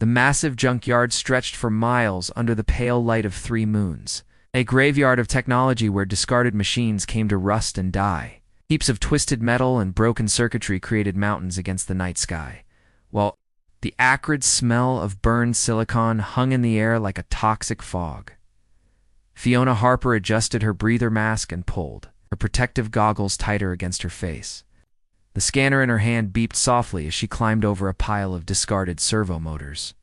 The massive junkyard stretched for miles under the pale light of 3 moons, a graveyard of technology where discarded machines came to rust and die. Heaps of twisted metal and broken circuitry created mountains against the night sky, while the acrid smell of burned silicon hung in the air like a toxic fog. Fiona Harper adjusted her breather mask and pulled her protective goggles tighter against her face. The scanner in her hand beeped softly as she climbed over a pile of discarded servo motors.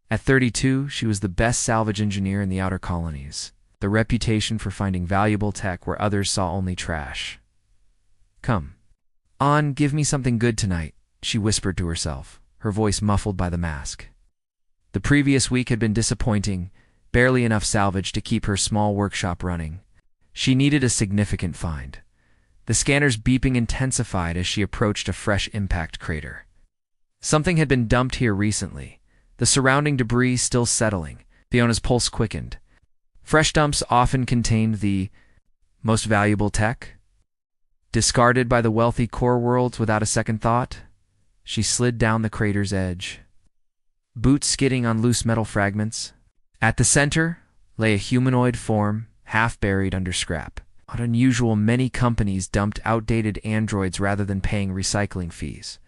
At 32, she was the best salvage engineer in the outer colonies, the reputation for finding valuable tech where others saw only trash. "Come on, give me something good tonight," she whispered to herself, her voice muffled by the mask. The previous week had been disappointing, barely enough salvage to keep her small workshop running. She needed a significant find. The scanner's beeping intensified as she approached a fresh impact crater. Something had been dumped here recently, the surrounding debris still settling. Fiona's pulse quickened. Fresh dumps often contained the most valuable tech, discarded by the wealthy core worlds without a second thought. She slid down the crater's edge, boots skidding on loose metal fragments. At the center lay a humanoid form, half buried under scrap. Not unusual, many companies dumped outdated androids rather than paying recycling fees.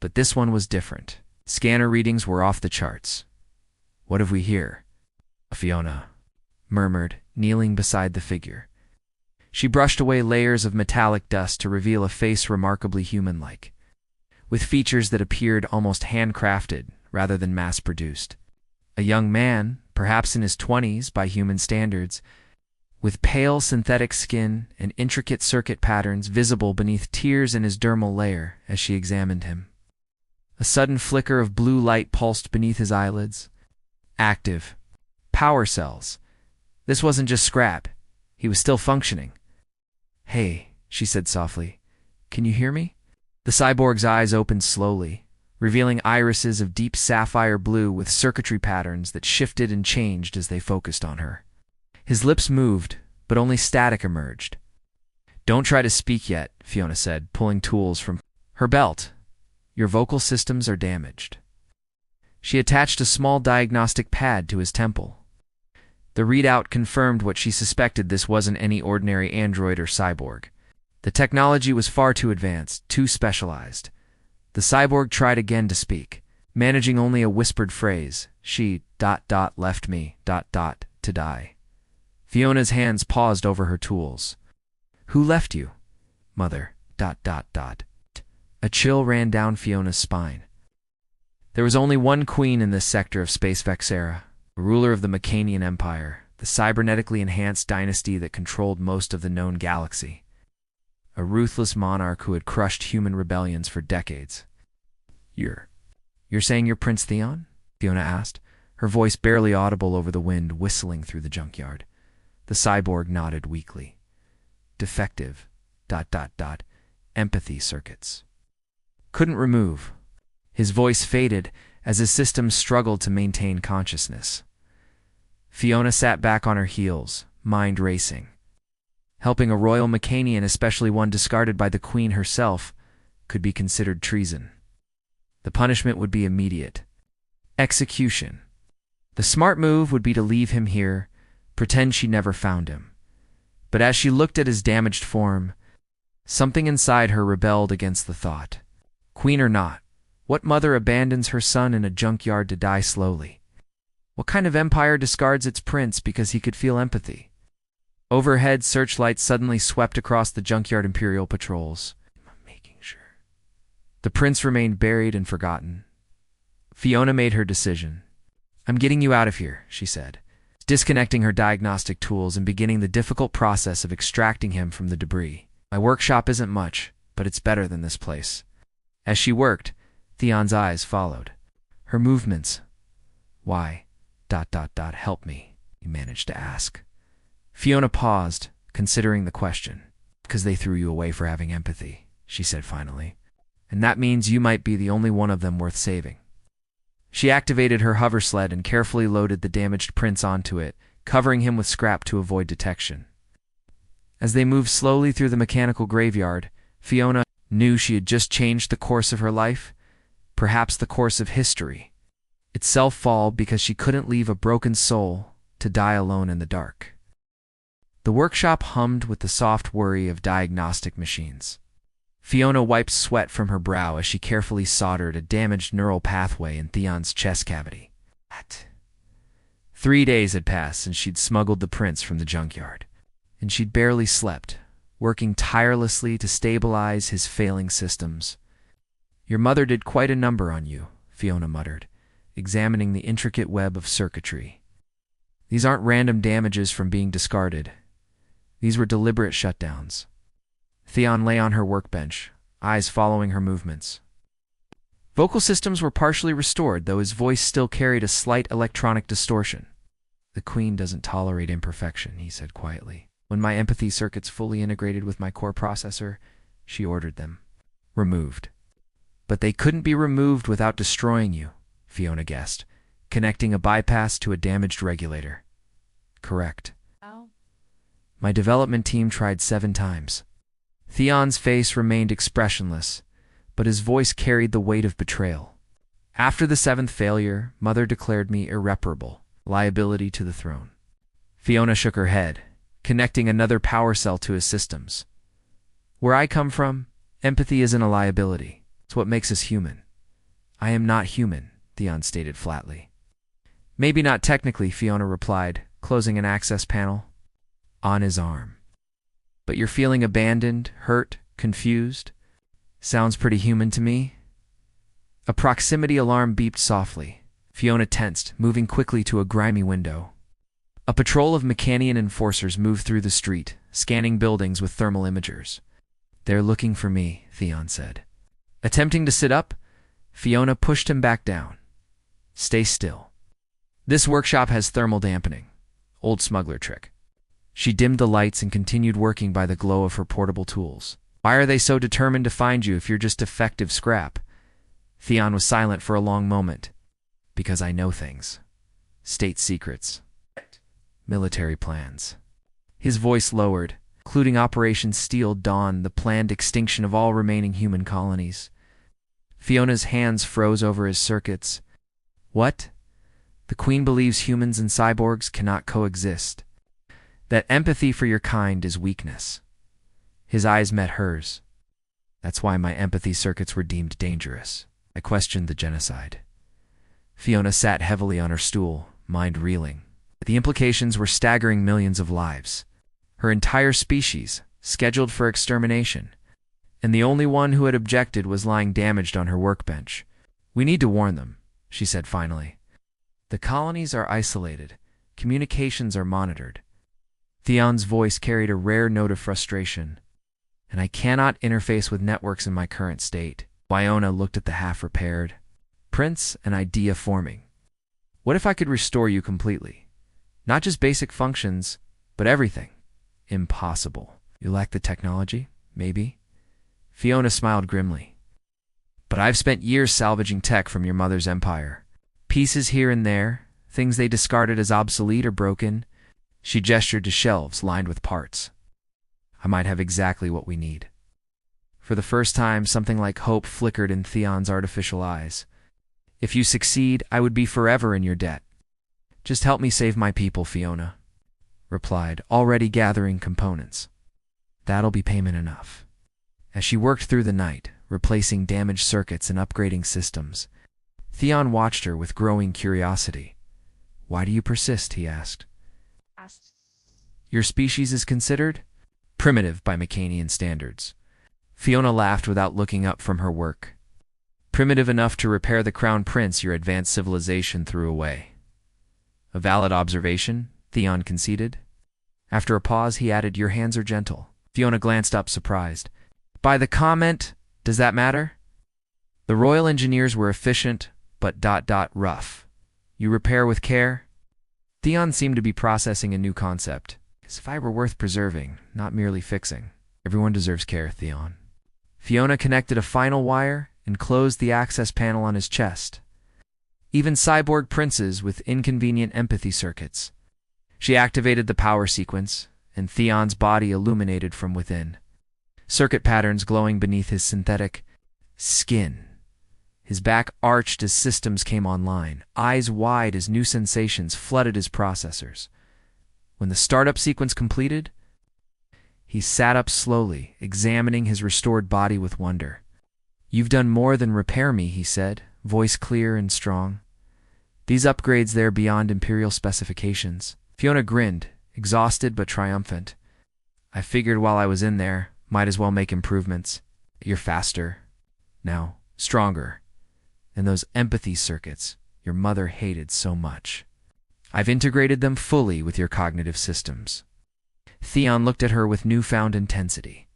But this one was different. Scanner readings were off the charts. "What have we here?" Fiona murmured, kneeling beside the figure. She brushed away layers of metallic dust to reveal a face remarkably human-like, with features that appeared almost handcrafted rather than mass-produced. A young man, perhaps in his 20s by human standards, with pale synthetic skin and intricate circuit patterns visible beneath tears in his dermal layer as she examined him. A sudden flicker of blue light pulsed beneath his eyelids. Active. Power cells. This wasn't just scrap. He was still functioning. "Hey," she said softly. "Can you hear me?" The cyborg's eyes opened slowly, revealing irises of deep sapphire blue with circuitry patterns that shifted and changed as they focused on her. His lips moved, but only static emerged. "Don't try to speak yet," Fiona said, pulling tools from her belt. "Your vocal systems are damaged." She attached a small diagnostic pad to his temple. The readout confirmed what she suspected: this wasn't any ordinary android or cyborg. The technology was far too advanced, too specialized. The cyborg tried again to speak, managing only a whispered phrase. "She left me to die." Fiona's hands paused over her tools. "Who left you?" "Mother. A chill ran down Fiona's spine. There was only one queen in this sector of Space Vexera, a ruler of the Mecanian Empire, the cybernetically enhanced dynasty that controlled most of the known galaxy. A ruthless monarch who had crushed human rebellions for decades. You're saying you're Prince Theon?" Fiona asked, her voice barely audible over the wind whistling through the junkyard. The cyborg nodded weakly. "Defective. Empathy circuits. Couldn't remove." His voice faded as his system struggled to maintain consciousness. Fiona sat back on her heels, mind racing. Helping a royal Mecanian, especially one discarded by the queen herself, could be considered treason. The punishment would be immediate. Execution. The smart move would be to leave him here, pretend she never found him. But as she looked at his damaged form, something inside her rebelled against the thought. Queen or not, what mother abandons her son in a junkyard to die slowly? What kind of empire discards its prince because he could feel empathy? Overhead, searchlights suddenly swept across the junkyard Imperial patrols. Making sure. The prince remained buried and forgotten. Fiona made her decision. "I'm getting you out of here," she said, disconnecting her diagnostic tools and beginning the difficult process of extracting him from the debris. "My workshop isn't much, but it's better than this place." As she worked, Theon's eyes followed. Her movements. "Why, help me," he managed to ask. Fiona paused, considering the question. "Because they threw you away for having empathy," she said finally. "And that means you might be the only one of them worth saving." She activated her hover sled and carefully loaded the damaged prince onto it, covering him with scrap to avoid detection. As they moved slowly through the mechanical graveyard, Fiona knew she had just changed the course of her life, perhaps the course of history. itself fall because she couldn't leave a broken soul to die alone in the dark. The workshop hummed with the soft worry of diagnostic machines. Fiona wiped sweat from her brow as she carefully soldered a damaged neural pathway in Theon's chest cavity. 3 days had passed since she'd smuggled the prince from the junkyard, and she'd barely slept, working tirelessly to stabilize his failing systems. "Your mother did quite a number on you," Fiona muttered, examining the intricate web of circuitry. "These aren't random damages from being discarded. These were deliberate shutdowns." Theon lay on her workbench, eyes following her movements. Vocal systems were partially restored, though his voice still carried a slight electronic distortion. "The Queen doesn't tolerate imperfection," he said quietly. "When my empathy circuits fully integrated with my core processor, she ordered them removed." "But they couldn't be removed without destroying you," Fiona guessed, connecting a bypass to a damaged regulator. "Correct. My development team tried 7 times. Theon's face remained expressionless, but his voice carried the weight of betrayal. "After the 7th failure, Mother declared me irreparable, liability to the throne." Fiona shook her head, connecting another power cell to his systems. "Where I come from, empathy isn't a liability. It's what makes us human." "I am not human," Theon stated flatly. "Maybe not technically," Fiona replied, closing an access panel on his arm. "But you're feeling abandoned, hurt, confused? Sounds pretty human to me." A proximity alarm beeped softly. Fiona tensed, moving quickly to a grimy window. A patrol of Mechanian enforcers moved through the street, scanning buildings with thermal imagers. "They're looking for me," Theon said. Attempting to sit up, Fiona pushed him back down. "Stay still. This workshop has thermal dampening. Old smuggler trick." She dimmed the lights and continued working by the glow of her portable tools. "Why are they so determined to find you if you're just defective scrap?" Theon was silent for a long moment. "Because I know things. State secrets. Military plans." His voice lowered, including Operation Steel Dawn, the planned extinction of all remaining human colonies. Fiona's hands froze over his circuits. "What?" "The Queen believes humans and cyborgs cannot coexist. That empathy for your kind is weakness." His eyes met hers. "That's why my empathy circuits were deemed dangerous. I questioned the genocide." Fiona sat heavily on her stool, mind reeling. The implications were staggering: millions of lives. Her entire species, scheduled for extermination. And the only one who had objected was lying damaged on her workbench. "We need to warn them," she said finally. "The colonies are isolated. Communications are monitored." Theon's voice carried a rare note of frustration. "And I cannot interface with networks in my current state." Fiona looked at the half-repaired prince, an idea forming. "What if I could restore you completely? Not just basic functions, but everything." "Impossible. You lack the technology, maybe?" Fiona smiled grimly. "But I've spent years salvaging tech from your mother's empire. Pieces here and there, things they discarded as obsolete or broken." She gestured to shelves lined with parts. "I might have exactly what we need." For the first time, something like hope flickered in Theon's artificial eyes. "If you succeed, I would be forever in your debt." "Just help me save my people," Fiona replied, already gathering components. "That'll be payment enough." As she worked through the night, replacing damaged circuits and upgrading systems, Theon watched her with growing curiosity. "Why do you persist?" he asked. "Your species is considered primitive by Mechanian standards." Fiona laughed without looking up from her work. "Primitive enough to repair the crown prince your advanced civilization threw away." "A valid observation," Theon conceded. After a pause, he added, "Your hands are gentle." Fiona glanced up, surprised. "By the comment, does that matter?" "The royal engineers were efficient, but rough. You repair with care?" Theon seemed to be processing a new concept. "As if I were worth preserving, not merely fixing." "Everyone deserves care, Theon." Fiona connected a final wire and closed the access panel on his chest. Even cyborg princes with inconvenient empathy circuits. She activated the power sequence, and Theon's body illuminated from within. Circuit patterns glowing beneath his synthetic skin. His back arched as systems came online, eyes wide as new sensations flooded his processors. When the startup sequence completed, he sat up slowly, examining his restored body with wonder. "You've done more than repair me," he said, voice clear and strong. "These upgrades, they're beyond Imperial specifications." Fiona grinned, exhausted but triumphant. "I figured while I was in there, might as well make improvements. You're faster. Now, stronger. And those empathy circuits your mother hated so much. I've integrated them fully with your cognitive systems." Theon looked at her with newfound intensity.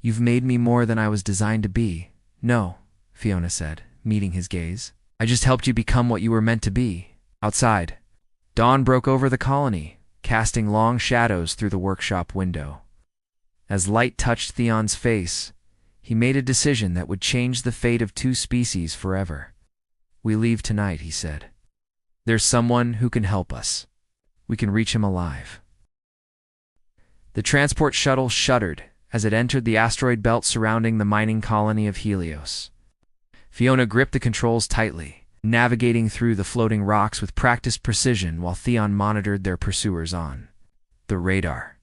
"You've made me more than I was designed to be." "No," Fiona said, meeting his gaze. "I just helped you become what you were meant to be." Outside, dawn broke over the colony, casting long shadows through the workshop window. As light touched Theon's face, he made a decision that would change the fate of two species forever. "We leave tonight," he said. "There's someone who can help us. We can reach him alive." The transport shuttle shuddered as it entered the asteroid belt surrounding the mining colony of Helios. Fiona gripped the controls tightly, navigating through the floating rocks with practiced precision while Theon monitored their pursuers on the radar.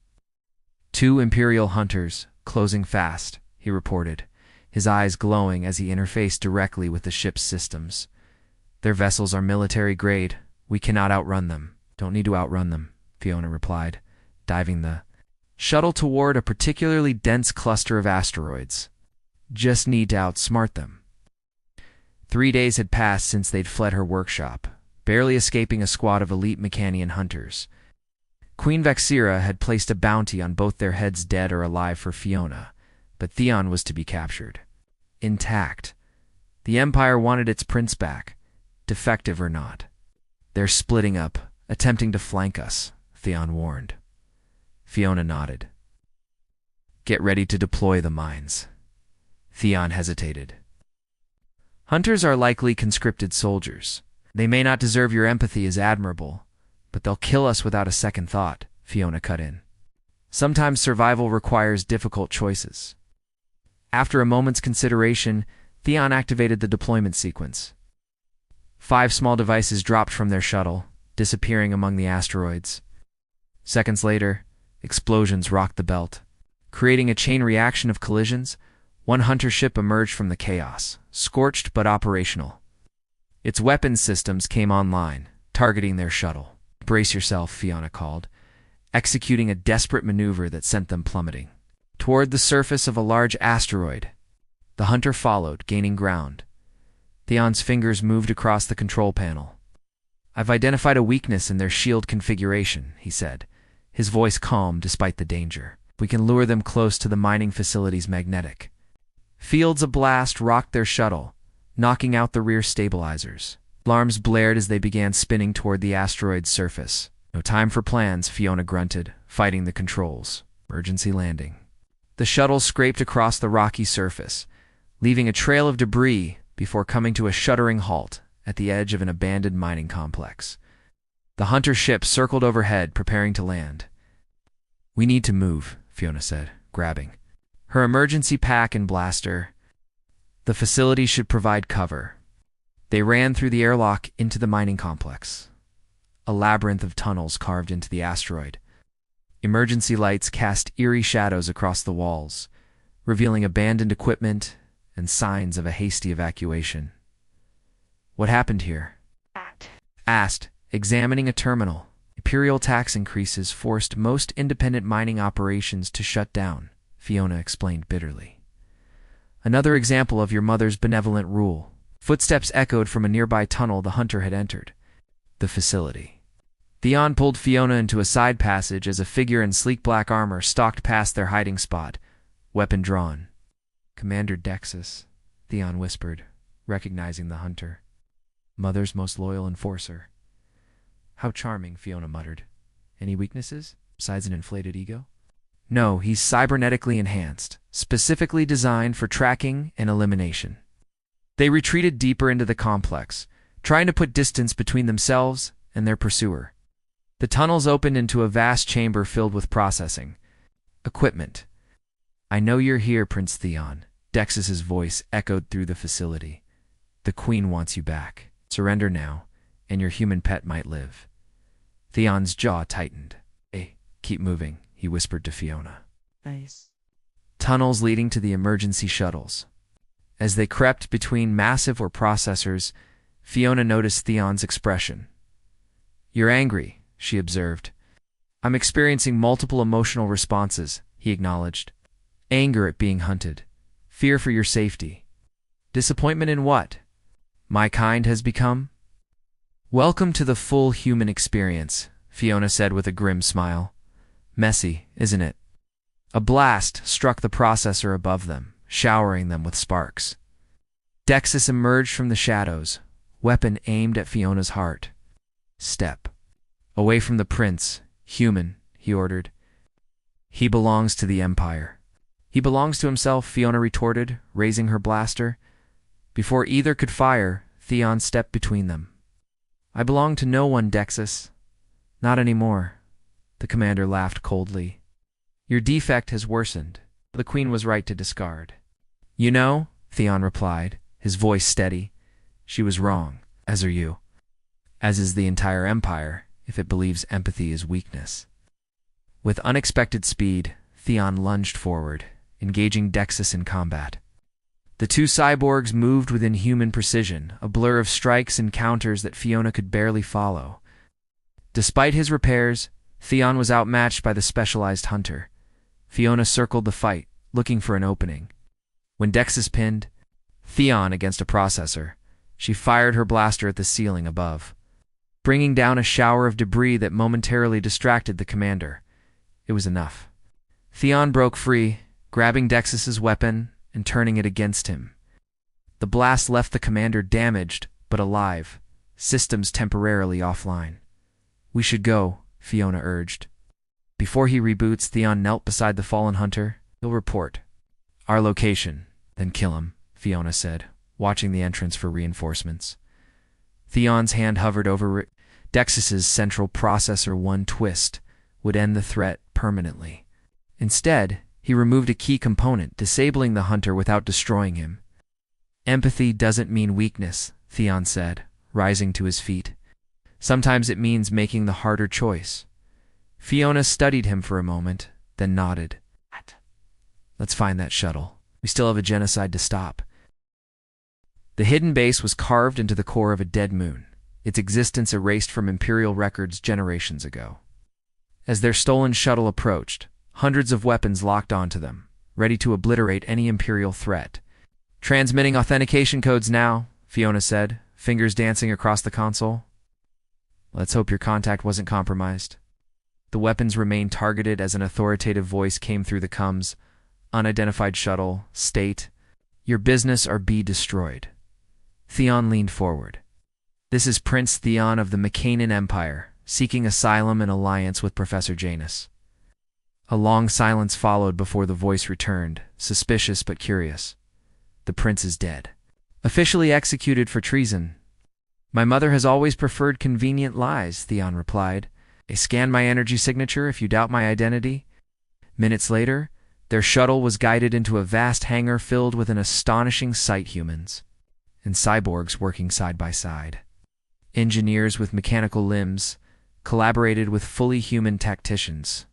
"Two Imperial hunters, closing fast," he reported, his eyes glowing as he interfaced directly with the ship's systems. "Their vessels are military grade. We cannot outrun them." "Don't need to outrun them," Fiona replied, diving the shuttle toward a particularly dense cluster of asteroids. "Just need to outsmart them." 3 days had passed since they'd fled her workshop, barely escaping a squad of elite Mechanian hunters. Queen Vexira had placed a bounty on both their heads, dead or alive, for Fiona, but Theon was to be captured. Intact. The Empire wanted its prince back, defective or not. "They're splitting up, attempting to flank us," Theon warned. Fiona nodded. "Get ready to deploy the mines." Theon hesitated. "Hunters are likely conscripted soldiers. They may not deserve your empathy as admirable, but they'll kill us without a second thought," Fiona cut in. "Sometimes survival requires difficult choices." After a moment's consideration, Theon activated the deployment sequence. 5 small devices dropped from their shuttle, disappearing among the asteroids. Seconds later, explosions rocked the belt. Creating a chain reaction of collisions, one hunter ship emerged from the chaos, scorched but operational. Its weapons systems came online, targeting their shuttle. "Brace yourself," Fiona called, executing a desperate maneuver that sent them plummeting toward the surface of a large asteroid. The hunter followed, gaining ground. Theon's fingers moved across the control panel. "I've identified a weakness in their shield configuration," he said, his voice calm despite the danger. "We can lure them close to the mining facility's magnetic." Fields of blast rocked their shuttle, knocking out the rear stabilizers. Alarms blared as they began spinning toward the asteroid's surface. "No time for plans," Fiona grunted, fighting the controls. "Emergency landing." The shuttle scraped across the rocky surface, leaving a trail of debris before coming to a shuddering halt at the edge of an abandoned mining complex. The hunter ship circled overhead, preparing to land. "We need to move," Fiona said, grabbing her emergency pack and blaster. "The facility should provide cover." They ran through the airlock into the mining complex. A labyrinth of tunnels carved into the asteroid. Emergency lights cast eerie shadows across the walls, revealing abandoned equipment and signs of a hasty evacuation. "What happened here?" asked, examining a terminal. "Imperial tax increases forced most independent mining operations to shut down," Fiona explained bitterly. "Another example of your mother's benevolent rule." Footsteps echoed from a nearby tunnel the hunter had entered. The facility. Theon pulled Fiona into a side passage as a figure in sleek black armor stalked past their hiding spot, weapon drawn. "Commander Dexus," Theon whispered, recognizing the hunter. "Mother's most loyal enforcer." "How charming," Fiona muttered. "Any weaknesses, besides an inflated ego?" "No, he's cybernetically enhanced, specifically designed for tracking and elimination." They retreated deeper into the complex, trying to put distance between themselves and their pursuer. The tunnels opened into a vast chamber filled with processing equipment. "I know you're here, Prince Theon," Dexus's voice echoed through the facility. The Queen wants you back. Surrender now, and your human pet might live. Theon's jaw tightened. Hey, keep moving, he whispered to Fiona. Nice. Tunnels leading to the emergency shuttles. As they crept between massive processors, Fiona noticed Theon's expression. You're angry, she observed. I'm experiencing multiple emotional responses, he acknowledged. Anger at being hunted. Fear for your safety. Disappointment in what? My kind has become? Welcome to the full human experience, Fiona said with a grim smile. Messy, isn't it? A blast struck the processor above them, showering them with sparks. Dexys emerged from the shadows, weapon aimed at Fiona's heart. Step. Away from the prince, human, he ordered. He belongs to the Empire. He belongs to himself, Fiona retorted, raising her blaster. Before either could fire, Theon stepped between them. I belong to no one, Dexys. Not anymore. The commander laughed coldly. Your defect has worsened. The Queen was right to discard. You know, Theon replied, his voice steady. She was wrong, as are you. As is the entire Empire, if it believes empathy is weakness. With unexpected speed, Theon lunged forward, engaging Dexys in combat. The two cyborgs moved within human precision, a blur of strikes and counters that Fiona could barely follow. Despite his repairs, Theon was outmatched by the specialized hunter. Fiona circled the fight, looking for an opening. When Dexys pinned Theon against a processor, she fired her blaster at the ceiling above, bringing down a shower of debris that momentarily distracted the commander. It was enough. Theon broke free, grabbing Dexys's weapon and turning it against him. The blast left the commander damaged, but alive, systems temporarily offline. We should go, Fiona urged. Before he reboots, Theon knelt beside the fallen hunter. He'll report our location, then kill him, Fiona said, watching the entrance for reinforcements. Theon's hand hovered over Dexys's central processor. One twist would end the threat permanently. Instead, he removed a key component, disabling the hunter without destroying him. Empathy doesn't mean weakness, Theon said, rising to his feet. Sometimes it means making the harder choice. Fiona studied him for a moment, then nodded. Let's find that shuttle. We still have a genocide to stop. The hidden base was carved into the core of a dead moon, its existence erased from Imperial records generations ago. As their stolen shuttle approached, hundreds of weapons locked onto them, ready to obliterate any Imperial threat. Transmitting authentication codes now, Fiona said, fingers dancing across the console. Let's hope your contact wasn't compromised. The weapons remained targeted as an authoritative voice came through the comms. Unidentified shuttle, state, your business or be destroyed. Theon leaned forward. This is Prince Theon of the Makanan Empire, seeking asylum and alliance with Professor Janus. A long silence followed before the voice returned, suspicious but curious. The prince is dead. Officially executed for treason. My mother has always preferred convenient lies, Theon replied. Scan my energy signature if you doubt my identity. Minutes later, their shuttle was guided into a vast hangar filled with an astonishing sight: humans and cyborgs working side by side. Engineers with mechanical limbs collaborated with fully human tacticians.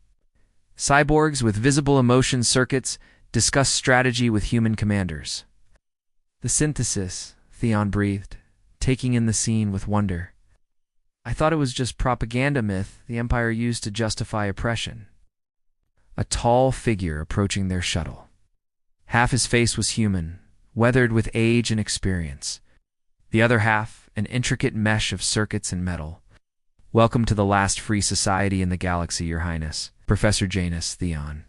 Cyborgs with visible emotion circuits discussed strategy with human commanders. The synthesis, Theon breathed, taking in the scene with wonder. I thought it was just propaganda myth the Empire used to justify oppression. A tall figure approaching their shuttle. Half his face was human, weathered with age and experience. The other half, an intricate mesh of circuits and metal. Welcome to the last free society in the galaxy, Your Highness, Professor Janus, Theon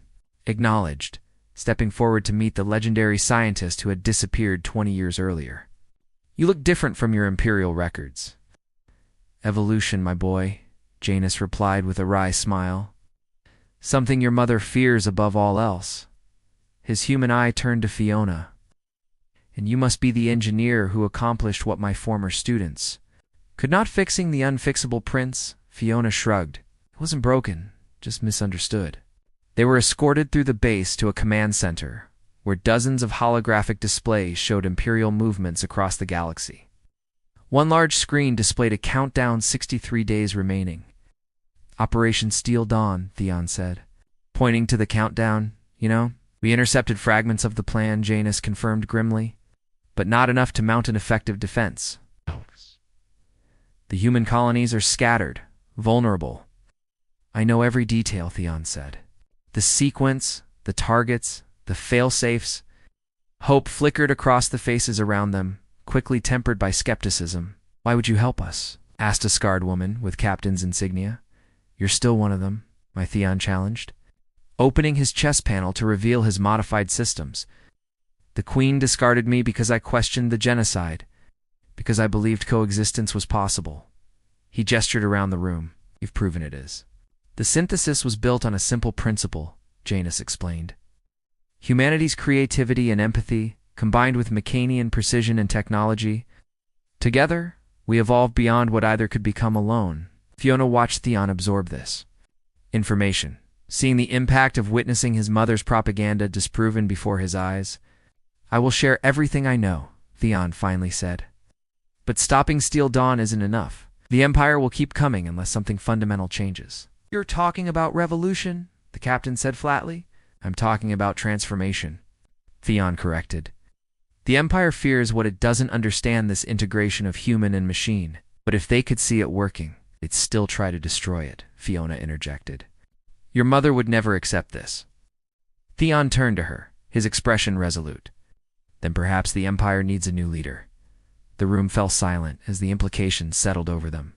acknowledged, stepping forward to meet the legendary scientist who had disappeared 20 years earlier. You look different from your Imperial records. Evolution, my boy, Janus replied with a wry smile. Something your mother fears above all else. His human eye turned to Fiona. And you must be the engineer who accomplished what my former students could not. Fixing the unfixable prince, Fiona shrugged. It wasn't broken, just misunderstood. They were escorted through the base to a command center, where dozens of holographic displays showed Imperial movements across the galaxy. One large screen displayed a countdown 63 days remaining. "Operation Steel Dawn," Theon said, pointing to the countdown. "You know, we intercepted fragments of the plan," Janus confirmed grimly, "but not enough to mount an effective defense. The human colonies are scattered, vulnerable." "I know every detail," Theon said. "The sequence, the targets, the fail-safes." Hope flickered across the faces around them, quickly tempered by skepticism. "Why would you help us?" asked a scarred woman with captain's insignia. "You're still one of them," my Theon challenged, opening his chest panel to reveal his modified systems. "The Queen discarded me because I questioned the genocide, because I believed coexistence was possible." He gestured around the room. "You've proven it is." "The synthesis was built on a simple principle," Janus explained. "Humanity's creativity and empathy, combined with Mechanian precision and technology. Together, we evolved beyond what either could become alone." Fiona watched Theon absorb this information, seeing the impact of witnessing his mother's propaganda disproven before his eyes. "I will share everything I know," Theon finally said. "But stopping Steel Dawn isn't enough. The Empire will keep coming unless something fundamental changes." "You're talking about revolution," the captain said flatly. "I'm talking about transformation," Theon corrected. "The Empire fears what it doesn't understand, this integration of human and machine. But if they could see it working, they'd still try to destroy it," Fiona interjected. "Your mother would never accept this." Theon turned to her, his expression resolute. "Then perhaps the Empire needs a new leader." The room fell silent as the implications settled over them.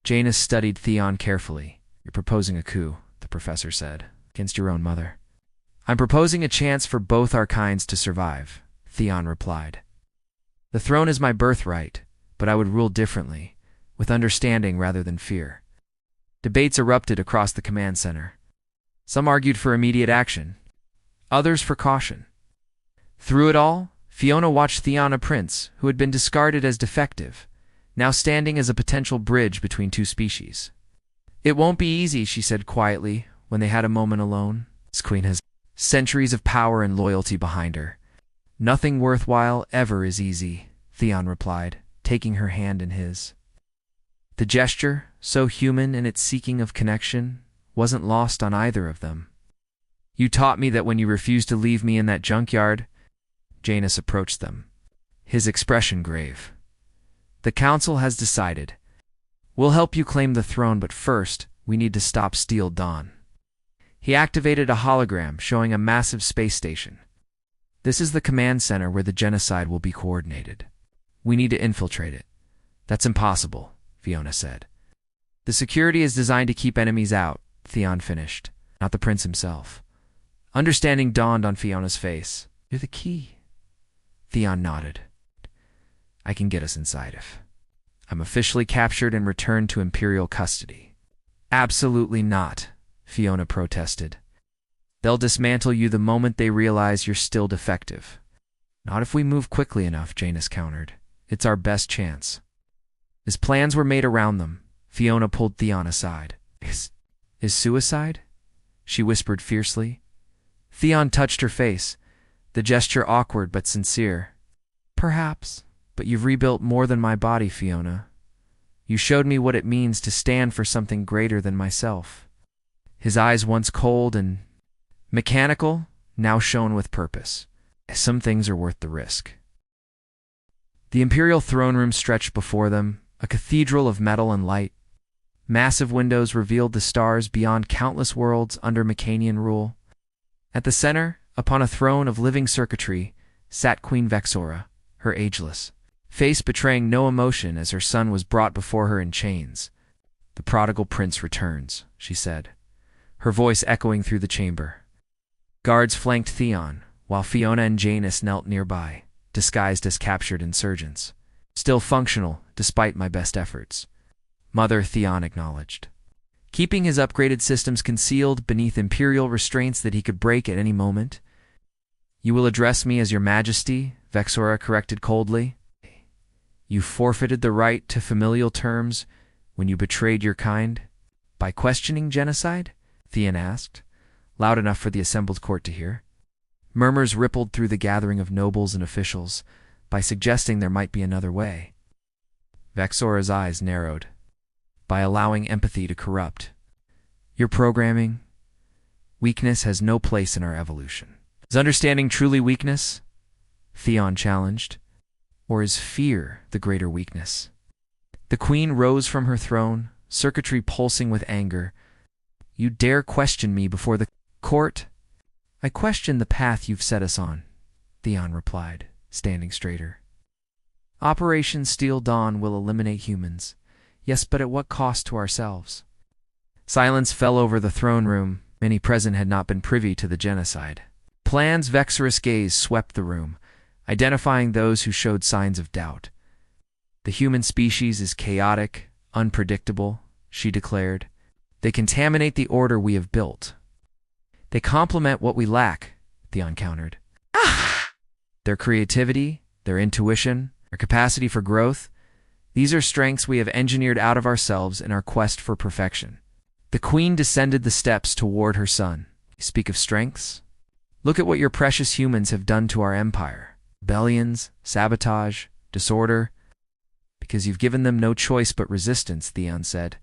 Janus studied Theon carefully. "You're proposing a coup," the professor said, "against your own mother." "I'm proposing a chance for both our kinds to survive," Theon replied. "The throne is my birthright, but I would rule differently, with understanding rather than fear." Debates erupted across the command center. Some argued for immediate action, others for caution. Through it all, Fiona watched Theon, a prince who had been discarded as defective, now standing as a potential bridge between two species. "It won't be easy," she said quietly when they had a moment alone. "This queen has centuries of power and loyalty behind her." "Nothing worthwhile ever is easy," Theon replied, taking her hand in his. The gesture, so human in its seeking of connection, wasn't lost on either of them. "You taught me that when you refused to leave me in that junkyard." Janus approached them, his expression grave. "The council has decided. We'll help you claim the throne, but first, we need to stop Steel Dawn." He activated a hologram showing a massive space station. "This is the command center where the genocide will be coordinated. We need to infiltrate it." "That's impossible," Fiona said. "The security is designed to keep enemies out," Theon finished, "not the prince himself." Understanding dawned on Fiona's face. "You're the key." Theon nodded. "I can get us inside if I'm officially captured and returned to Imperial custody." "Absolutely not," Fiona protested. "They'll dismantle you the moment they realize you're still defective." "Not if we move quickly enough," Janus countered. "It's our best chance." As plans were made around them, Fiona pulled Theon aside. Is suicide?" she whispered fiercely. Theon touched her face, the gesture awkward but sincere. "Perhaps, but you've rebuilt more than my body, Fiona. You showed me what it means to stand for something greater than myself." His eyes, once cold and mechanical, now shone with purpose. "Some things are worth the risk." The Imperial throne room stretched before them, a cathedral of metal and light. Massive windows revealed the stars beyond countless worlds under Mechanian rule. At the center, upon a throne of living circuitry, sat Queen Vexora, her ageless face betraying no emotion as her son was brought before her in chains. "The prodigal prince returns," she said, her voice echoing through the chamber. Guards flanked Theon, while Fiona and Janus knelt nearby, disguised as captured insurgents. "Still functional, despite my best efforts," Mother, Theon acknowledged, keeping his upgraded systems concealed beneath Imperial restraints that he could break at any moment. "You will address me as your Majesty," Vexora corrected coldly. "You forfeited the right to familial terms when you betrayed your kind." "By questioning genocide?" Theon asked, loud enough for the assembled court to hear. Murmurs rippled through the gathering of nobles and officials by suggesting there might be another way. Vexora's eyes narrowed. By allowing empathy to corrupt. Your programming? Weakness has no place in our evolution. Is understanding truly weakness? Theon challenged. Or is fear the greater weakness? The queen rose from her throne, circuitry pulsing with anger. You dare question me before the court? I question the path you've set us on, Theon replied, standing straighter. Operation Steel Dawn will eliminate humans. Yes, but at what cost to ourselves? Silence fell over the throne room. Many present had not been privy to the genocide. Plan's vexorous gaze swept the room, identifying those who showed signs of doubt. The human species is chaotic, unpredictable, she declared. They contaminate the order we have built. They complement what we lack, Theon countered. Their creativity, their intuition, their capacity for growth, these are strengths we have engineered out of ourselves in our quest for perfection. The queen descended the steps toward her son. You speak of strengths? Look at what your precious humans have done to our empire. Rebellions, sabotage, disorder. Because you've given them no choice but resistance, Theon said.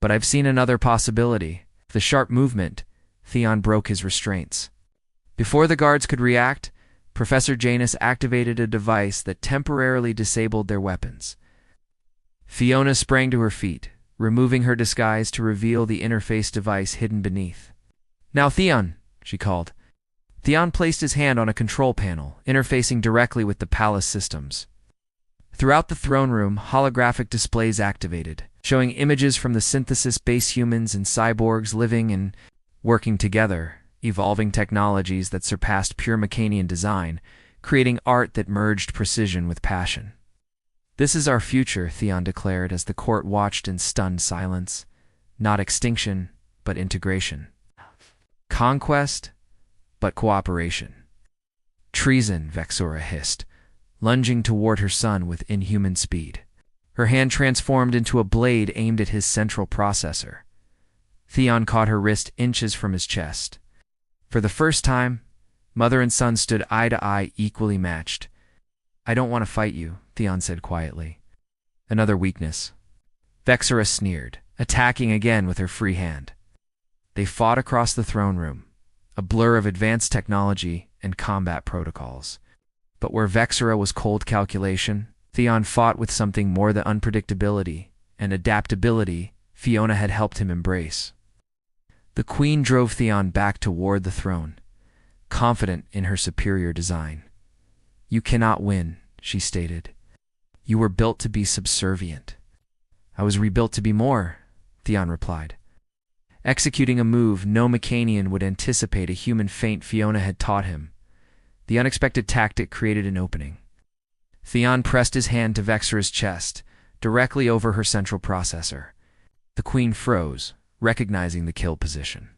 But I've seen another possibility. The sharp movement, Theon broke his restraints. Before the guards could react, Professor Janus activated a device that temporarily disabled their weapons. Fiona sprang to her feet, removing her disguise to reveal the interface device hidden beneath. Now, Theon, she called. Theon placed his hand on a control panel, interfacing directly with the palace systems. Throughout the throne room, holographic displays activated, showing images from the synthesis-based humans and cyborgs living and working together, evolving technologies that surpassed pure Mechanian design, creating art that merged precision with passion. This is our future, Theon declared as the court watched in stunned silence. Not extinction, but integration. Conquest, but cooperation. Treason, Vexora hissed, lunging toward her son with inhuman speed. Her hand transformed into a blade aimed at his central processor. Theon caught her wrist inches from his chest. For the first time, mother and son stood eye to eye, equally matched. I don't want to fight you, Theon said quietly. Another weakness. Vexora sneered, attacking again with her free hand. They fought across the throne room, a blur of advanced technology and combat protocols. But where Vexora was cold calculation, Theon fought with something more than unpredictability and adaptability Fiona had helped him embrace. The queen drove Theon back toward the throne, confident in her superior design. You cannot win, she stated. You were built to be subservient. I was rebuilt to be more, Theon replied. Executing a move no Mechanian would anticipate, a human feint Fiona had taught him. The unexpected tactic created an opening. Theon pressed his hand to Vexora's chest, directly over her central processor. The queen froze, recognizing the kill position.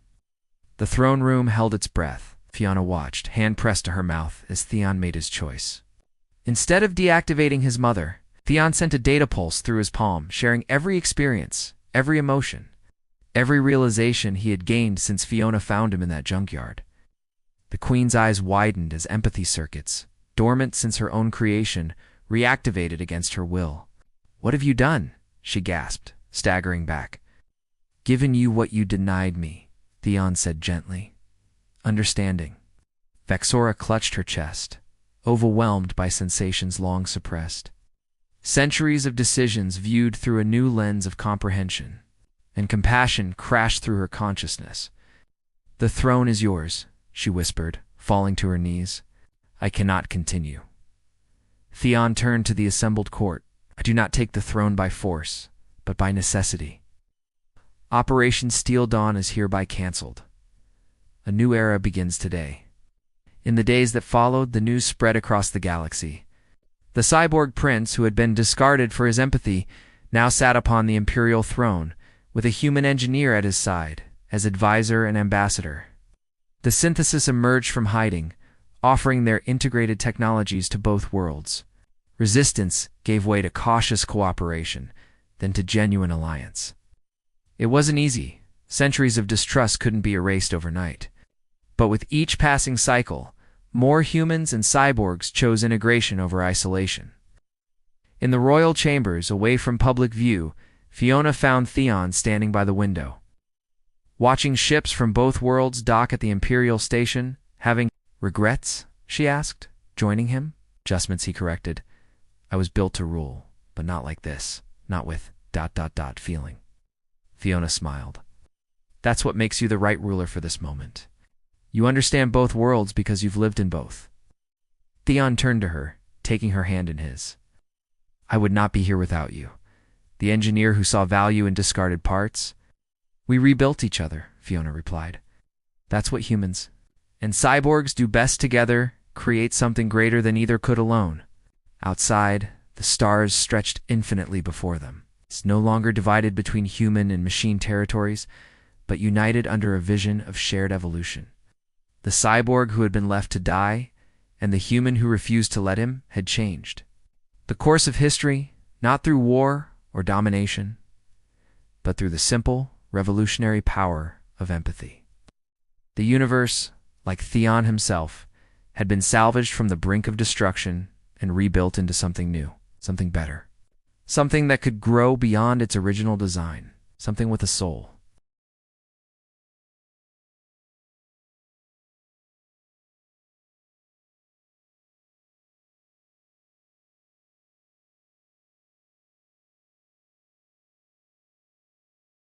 The throne room held its breath. Fiona watched, hand pressed to her mouth, as Theon made his choice. Instead of deactivating his mother, Theon sent a data pulse through his palm, sharing every experience, every emotion, every realization he had gained since Fiona found him in that junkyard. The queen's eyes widened as empathy circuits, dormant since her own creation, reactivated against her will. What have you done? She gasped, staggering back. Given you what you denied me, Theon said gently. Understanding. Vexora clutched her chest, overwhelmed by sensations long suppressed. Centuries of decisions viewed through a new lens of comprehension, and compassion crashed through her consciousness. The throne is yours, she whispered, falling to her knees. I cannot continue. Theon turned to the assembled court. I do not take the throne by force, but by necessity. Operation Steel Dawn is hereby cancelled. A new era begins today. In the days that followed, the news spread across the galaxy. The cyborg prince, who had been discarded for his empathy, now sat upon the imperial throne, with a human engineer at his side, as advisor and ambassador. The synthesis emerged from hiding, offering their integrated technologies to both worlds. Resistance gave way to cautious cooperation, then to genuine alliance. It wasn't easy. Centuries of distrust couldn't be erased overnight. But with each passing cycle, More humans and cyborgs chose integration over isolation. In the royal chambers, away from public view, Fiona found Theon standing by the window. Watching ships from both worlds dock at the Imperial station, having regrets, she asked, joining him. Adjustments, he corrected. I was built to rule, but not like this, not with ... feeling. Fiona smiled. That's what makes you the right ruler for this moment. You understand both worlds because you've lived in both. Theon turned to her, taking her hand in his. I would not be here without you. The engineer who saw value in discarded parts. We rebuilt each other, Fiona replied. That's what humans and cyborgs do best together, create something greater than either could alone. Outside, the stars stretched infinitely before them. It's no longer divided between human and machine territories, but united under a vision of shared evolution. The cyborg who had been left to die, and the human who refused to let him, had changed. The course of history, not through war or domination, but through the simple, revolutionary power of empathy. The universe, like Theon himself, had been salvaged from the brink of destruction and rebuilt into something new, something better. Something that could grow beyond its original design, something with a soul.